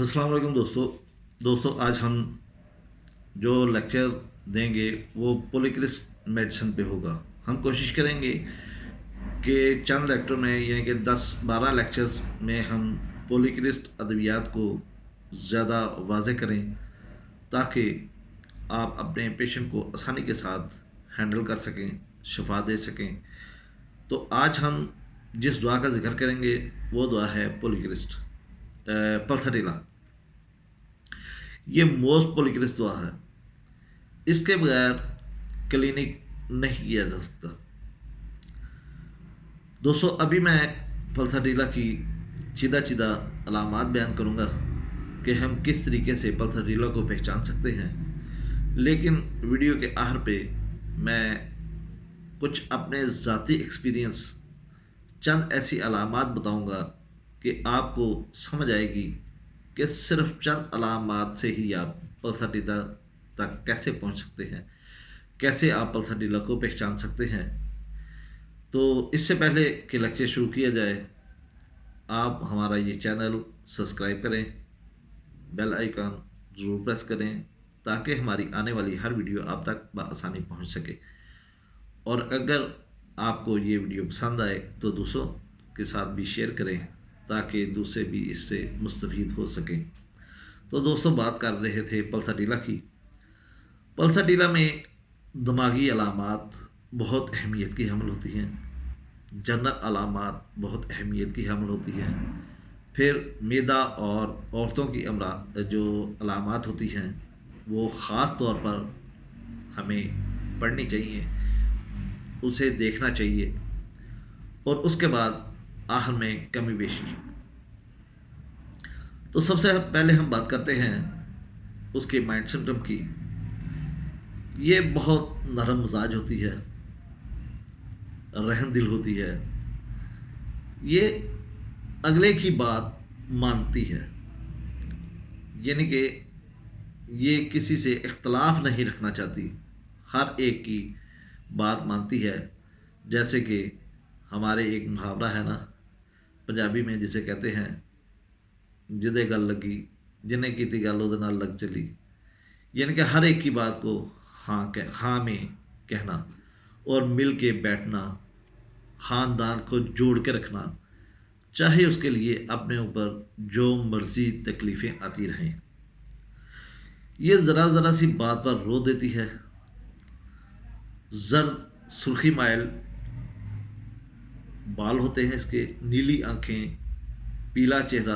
अस्सलाम वालेकुम दोस्तों आज हम जो लेक्चर देंगे वो पॉलीक्रिस्ट मेडिसिन पे होगा। हम कोशिश करेंगे कि चंद लेक्चर में यानी कि 10-12 लेक्चर्स में हम पॉलीक्रिस्ट अद्वियात को ज़्यादा वाज़े करें ताकि आप अपने पेशेंट को आसानी के साथ हैंडल कर सकें, शफा दे सकें। तो आज हम जिस दुआ का जिक्र करेंगे वो दुआ है पॉलीक्रिस्ट पल्सटीला। ये मोस्ट पॉलीक्रिस्ट दुआ है, इसके बगैर क्लिनिक नहीं किया जा सकता। दोस्तों अभी मैं पल्सटीला की सीधा अलामात बयान करूँगा कि हम किस तरीके से पल्सटीला को पहचान सकते हैं, लेकिन वीडियो के आखिर पे मैं कुछ अपने ज़ाती एक्सपीरियंस चंद ऐसी अलामात बताऊंगा कि आपको समझ आएगी कि सिर्फ चंद अलामात से ही आप पल्सटीला तक कैसे पहुंच सकते हैं, कैसे आप पल्सटीला को पहचान सकते हैं। तो इससे पहले कि लेक्चर शुरू किया जाए, आप हमारा ये चैनल सब्सक्राइब करें, बेल आइकन ज़रूर प्रेस करें ताकि हमारी आने वाली हर वीडियो आप तक बआसानी पहुंच सके। और अगर आपको ये वीडियो पसंद आए तो दूसरों के साथ भी शेयर करें ताकि दूसरे भी इससे मुस्तफ़ीद हो सकें। तो दोस्तों बात कर रहे थे पल्सटीला की। पल्सटीला में दिमागी अलामात बहुत अहमियत की हमल होती हैं, जनरल अलामात बहुत अहमियत की हमल होती हैं, फिर मैदा और औरतों की जो अलामात होती हैं वो ख़ास तौर पर हमें पढ़नी चाहिए, उसे देखना चाहिए। और उसके बाद आखिर में कमी बेशी। तो सबसे पहले हम बात करते हैं उसके माइंड सिम्टम की। ये बहुत नरम मिजाज होती है, रहम दिल होती है, ये अगले की बात मानती है, यानी कि ये किसी से इख्तलाफ नहीं रखना चाहती, हर एक की बात मानती है। जैसे कि हमारे एक मुहावरा है ना पंजाबी में, जिसे कहते हैं जिदे गल लगी जिन्हें की थी गल उहदे नाल लग चली, यानी कि हर एक की बात को हाँ में कहना और मिल के बैठना, ख़ानदान को जोड़ के रखना, चाहे उसके लिए अपने ऊपर जो मर्ज़ी तकलीफ़ें आती रहें। ये ज़रा सी बात पर रो देती है। जर्द सुर्खी माइल बाल होते हैं इसके, नीली आंखें, पीला चेहरा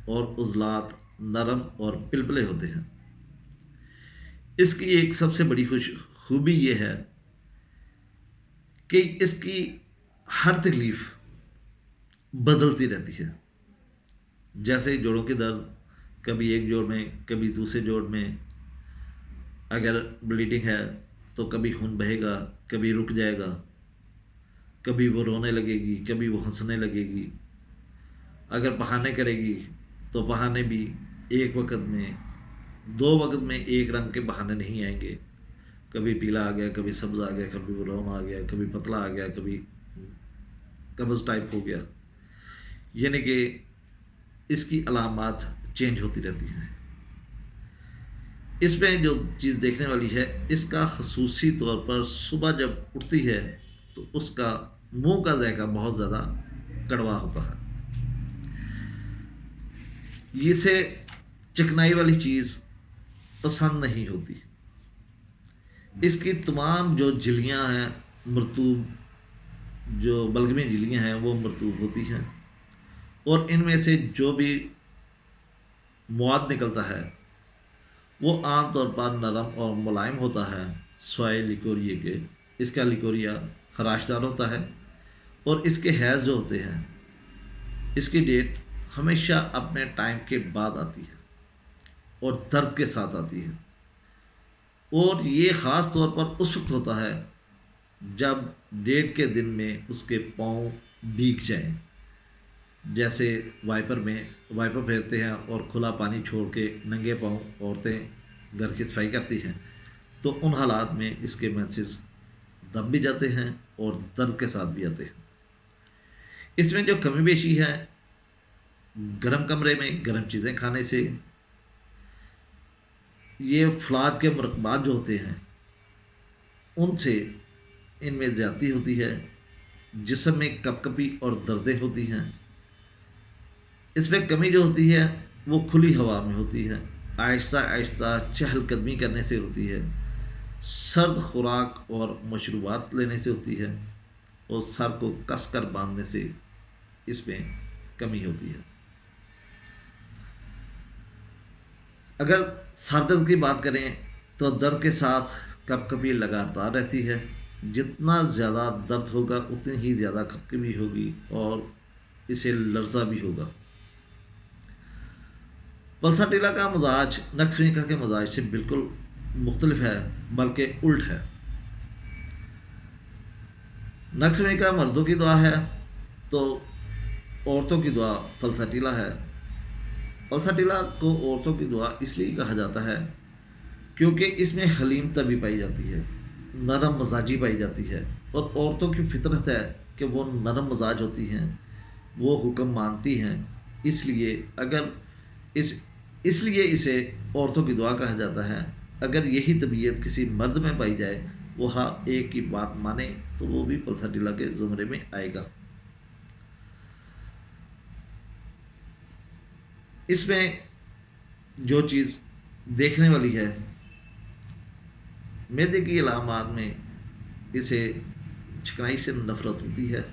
और उजलात नरम और पिलपले होते हैं। इसकी एक सबसे बड़ी खूबी ये है कि इसकी हर तकलीफ़ बदलती रहती है। जैसे जोड़ों की दर्द, कभी एक जोड़ में कभी दूसरे जोड़ में, अगर ब्लीडिंग है तो कभी खून बहेगा, कभी रुक जाएगा, कभी वो रोने लगेगी, कभी वो हंसने लगेगी। अगर बहाने करेगी तो बहाने भी एक वक्त में, दो वक्त में एक रंग के बहाने नहीं आएंगे। कभी पीला आ गया, कभी सब्ज़ आ गया, कभी ब्राउन आ गया, कभी पतला आ गया, कभी कब्ज़ टाइप हो गया, यानी कि इसकी अलामात चेंज होती रहती हैं। इसमें जो चीज़ देखने वाली है, इसका खसूसी तौर पर सुबह जब उठती है तो उसका मुंह का जायका बहुत ज़्यादा कड़वा होता है। इसे चिकनाई वाली चीज़ पसंद नहीं होती। इसकी तमाम जो झिल्लियाँ हैं मरतूब, जो बलगमी झिल्लियाँ हैं वो मरतूब होती हैं, और इनमें से जो भी मवाद निकलता है वो आमतौर पर नरम और मुलायम होता है, स्वाय लिकोरिए के। इसका लिकोरिया खराशदार होता है, और इसके हैज़ जो होते हैं इसकी डेट हमेशा अपने टाइम के बाद आती है और दर्द के साथ आती है। और ये ख़ास तौर पर उस वक्त होता है जब डेट के दिन में उसके पाँव भीग जाएं। जैसे वाइपर फेरते हैं और खुला पानी छोड़ के नंगे पाँव औरतें घर की सफाई करती हैं, तो उन हालात में इसके मेंसेस दब भी जाते हैं और दर्द के साथ भी आते हैं। इसमें जो कमी बेशी है गर्म कमरे में गर्म चीज़ें खाने से, ये फलाद के मुरक्बात जो होते हैं उनसे इनमें ज़्यादती होती है, जिस्म में कपकपी और दर्दें होती हैं। इसमें कमी जो होती है वो खुली हवा में होती है, आहिस्ता आहिस्ता चहलकदमी करने से होती है, सर्द खुराक और मशरूबात लेने से होती है, और सर को कस कर बांधने से इसमें कमी होती है। अगर सर दर्द की बात करें तो दर्द के साथ कपकपी लगातार रहती है। जितना ज़्यादा दर्द होगा उतनी ही ज़्यादा कपकपी होगी और इसे लर्जा भी होगा। पल्साटिला का मजाज नक्सवीका के मजाज से बिल्कुल मुख्तलिफ है, बल्कि उल्ट है। नक्सवीका मर्दों की दुआ है तो औरतों की दुआ पल्साटिला है। पल्साटिला को औरतों की दुआ इसलिए कहा जाता है क्योंकि इसमें हलीम तबी पाई जाती है, नरम मजाजी पाई जाती है, और औरतों की फितरत है कि वो नरम मजाज होती हैं, वो हुक्म मानती हैं। इसलिए इसे औरतों की दुआ कहा जाता है। अगर यही तबीयत किसी मर्द में पाई जाए, वो हाँ एक की बात माने, तो वो भी पल्साटिला के ज़ुमरे में आएगा। इसमें जो चीज़ देखने वाली है, मैदे की अलामात में इसे चिकनाई से नफरत होती है।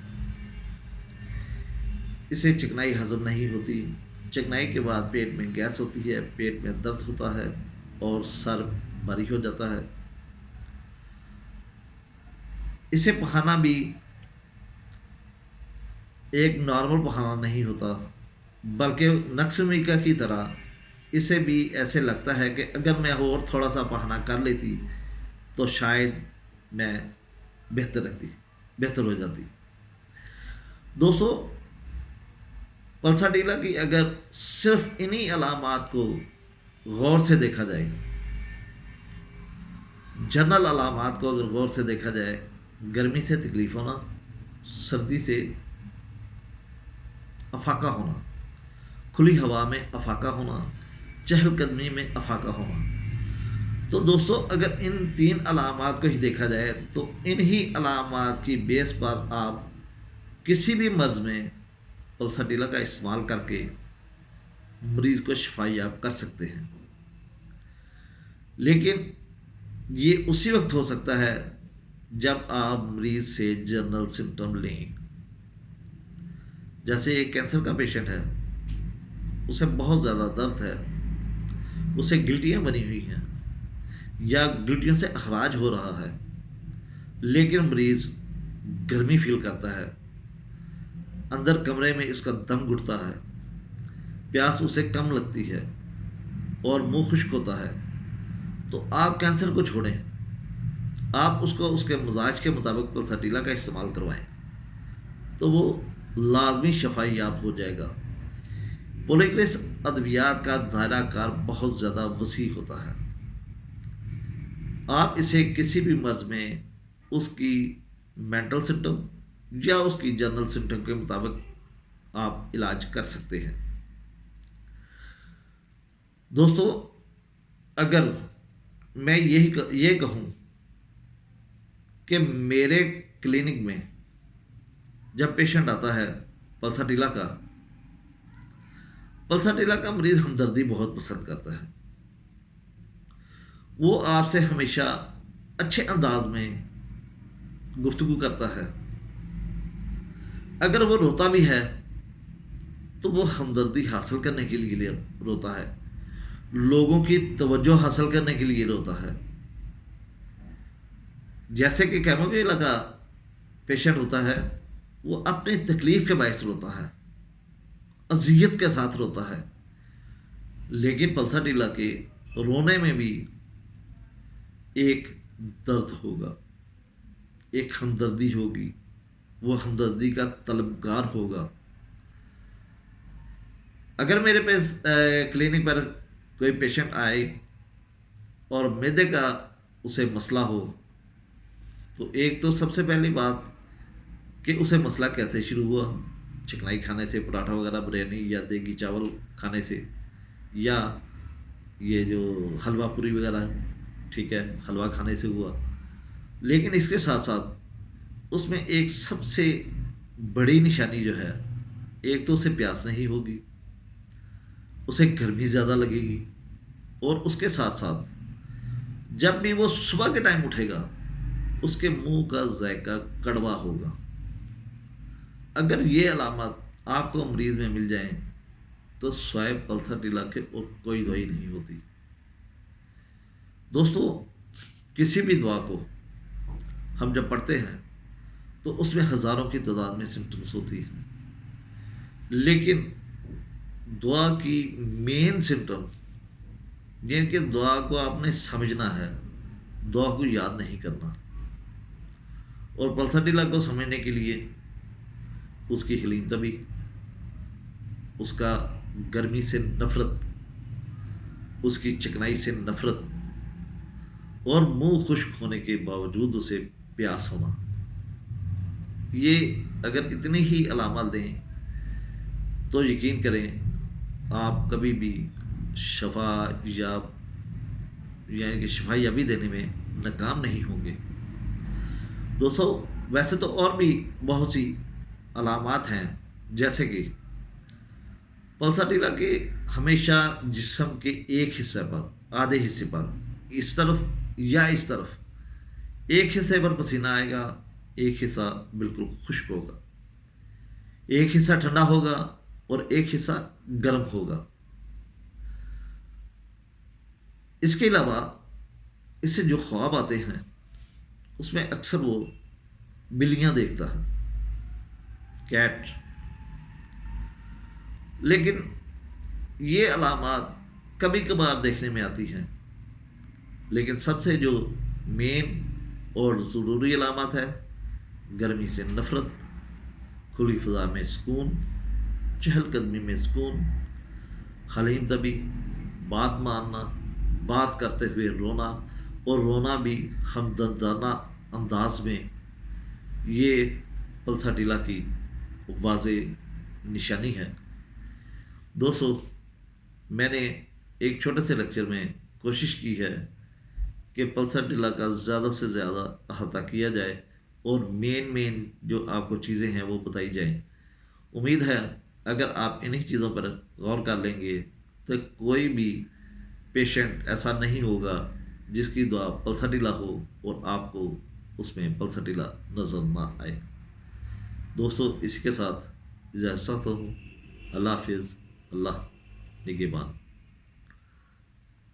इसे चिकनाई हजम नहीं होती। चिकनाई के बाद पेट में गैस होती है, पेट में दर्द होता है और सर भारी हो जाता है। इसे पखाना भी एक नॉर्मल पखाना नहीं होता, बल्कि नक्सवीका की तरह इसे भी ऐसे लगता है कि अगर मैं और थोड़ा सा पखाना कर लेती तो शायद मैं बेहतर हो जाती। दोस्तों, पल्साटिला की अगर सिर्फ इन्हीं अलामात को गौर से देखा जाए, जनरल अलामात को अगर गौर से देखा जाए, गर्मी से तकलीफ होना, सर्दी से अफाका होना, खुली हवा में अफाका होना, चहलकदमी में अफाका होना, तो दोस्तों अगर इन 3 अलामात को ही देखा जाए तो इन्हीं अलामात की बेस पर आप किसी भी मर्ज़ में पल्साटिला का इस्तेमाल करके मरीज़ को शफायाब कर सकते हैं। लेकिन ये उसी वक्त हो सकता है जब आप मरीज़ से जनरल सिम्टम लें। जैसे एक कैंसर का पेशेंट है, उसे बहुत ज़्यादा दर्द है, उसे गिल्टियाँ बनी हुई हैं या गिल्टियों से अखराज हो रहा है, लेकिन मरीज़ गर्मी फील करता है, अंदर कमरे में इसका दम घुटता है, प्यास उसे कम लगती है और मुंह खुश्क होता है, तो आप कैंसर को छोड़ें, आप उसको उसके मजाज के मुताबिक पल्साटिला का इस्तेमाल करवाएं, तो वो लाजमी शफायाब हो जाएगा। पोलिक्रिस अद्वियात का दायरा कार बहुत ज़्यादा वसी होता है। आप इसे किसी भी मर्ज़ में उसकी मेंटल सिम्टम या उसकी जनरल सिम्टम के मुताबिक आप इलाज कर सकते हैं। दोस्तों, अगर मैं ये कहूँ कि मेरे क्लिनिक में जब पेशेंट आता है पल्साटिला का मरीज़ हमदर्दी बहुत पसंद करता है। वो आपसे हमेशा अच्छे अंदाज में गुफ्तगू करता है। अगर वो रोता भी है तो वो हमदर्दी हासिल करने के लिए रोता है, लोगों की तवज्जो हासिल करने के लिए रोता है। जैसे कि कैमोमिला का पेशेंट होता है, वो अपनी तकलीफ़ के बायस रोता है, अज़ियत के साथ रोता है, लेकिन पल्साटिला के रोने में भी एक दर्द होगा, एक हमदर्दी होगी, वो हमदर्दी का तलबगार होगा। अगर मेरे पास क्लिनिक पर कोई पेशेंट आए और मैदे का उसे मसला हो, तो एक तो सबसे पहली बात कि उसे मसला कैसे शुरू हुआ, चिकनाई खाने से, पराठा वगैरह, बिरयानी या देगी चावल खाने से, या ये जो हलवा पूरी वगैरह, ठीक है, हलवा खाने से हुआ। लेकिन इसके साथ साथ उसमें एक सबसे बड़ी निशानी जो है, एक तो उसे प्यास नहीं होगी, उसे गर्मी ज़्यादा लगेगी, और उसके साथ साथ जब भी वो सुबह के टाइम उठेगा उसके मुंह का जायका कड़वा होगा। अगर ये अलामत आपको मरीज़ में मिल जाएं तो स्वाइप पल्सर के और कोई दवाई नहीं होती। दोस्तों, किसी भी दवा को हम जब पढ़ते हैं तो उसमें हज़ारों की तादाद में सिम्टम्स होती हैं, लेकिन दुआ की मेन सिम्टम, जिनके दुआ को आपने समझना है, दुआ को याद नहीं करना। और पल्सर को समझने के लिए उसकी हीलिंग तभी, उसका गर्मी से नफ़रत, उसकी चिकनाई से नफ़रत, और मुंह खुश्क होने के बावजूद उसे प्यास होना, ये अगर इतनी ही अलामत दें तो यकीन करें आप कभी भी शफा यानी कि शफा याबी देने में नाकाम नहीं होंगे। दोस्तों, वैसे तो और भी बहुत सी अलामत हैं, जैसे कि पल्सर के हमेशा जिस्म के एक हिस्से पर, आधे हिस्से पर, इस तरफ या इस तरफ, एक हिस्से पर पसीना आएगा, एक हिस्सा बिल्कुल खुश्क होगा, एक हिस्सा ठंडा होगा और एक हिस्सा गर्म होगा। इसके अलावा इससे जो ख्वाब आते हैं उसमें अक्सर वो बिल्लियां देखता है, कैट। लेकिन ये अलामत कभी कभार देखने में आती हैं, लेकिन सबसे जो मेन और ज़रूरी अलामत है, गर्मी से नफ़रत, खुली फ़ज़ा में सुकून, चहलकदमी में सुकून, हलीम तभी, बात मानना, बात करते हुए रोना, और रोना भी हमदर्दाना अंदाज में, ये पल्सर की वाज़ेह निशानी है। दोस्तों, मैंने एक छोटे से लेक्चर में कोशिश की है कि पल्सर का ज़्यादा से ज़्यादा अहाता किया जाए और मेन जो आपको चीज़ें हैं वो बताई जाएं। उम्मीद है अगर आप इन्हीं चीज़ों पर गौर कर लेंगे तो कोई भी पेशेंट ऐसा नहीं होगा जिसकी दुआ पल्सर हो और आपको उसमें पल्सर नज़र ना आए। दोस्तों, इसी के साथ इजाज़त हो। अल्लाह हाफिज़, अल्लाह निगहबान।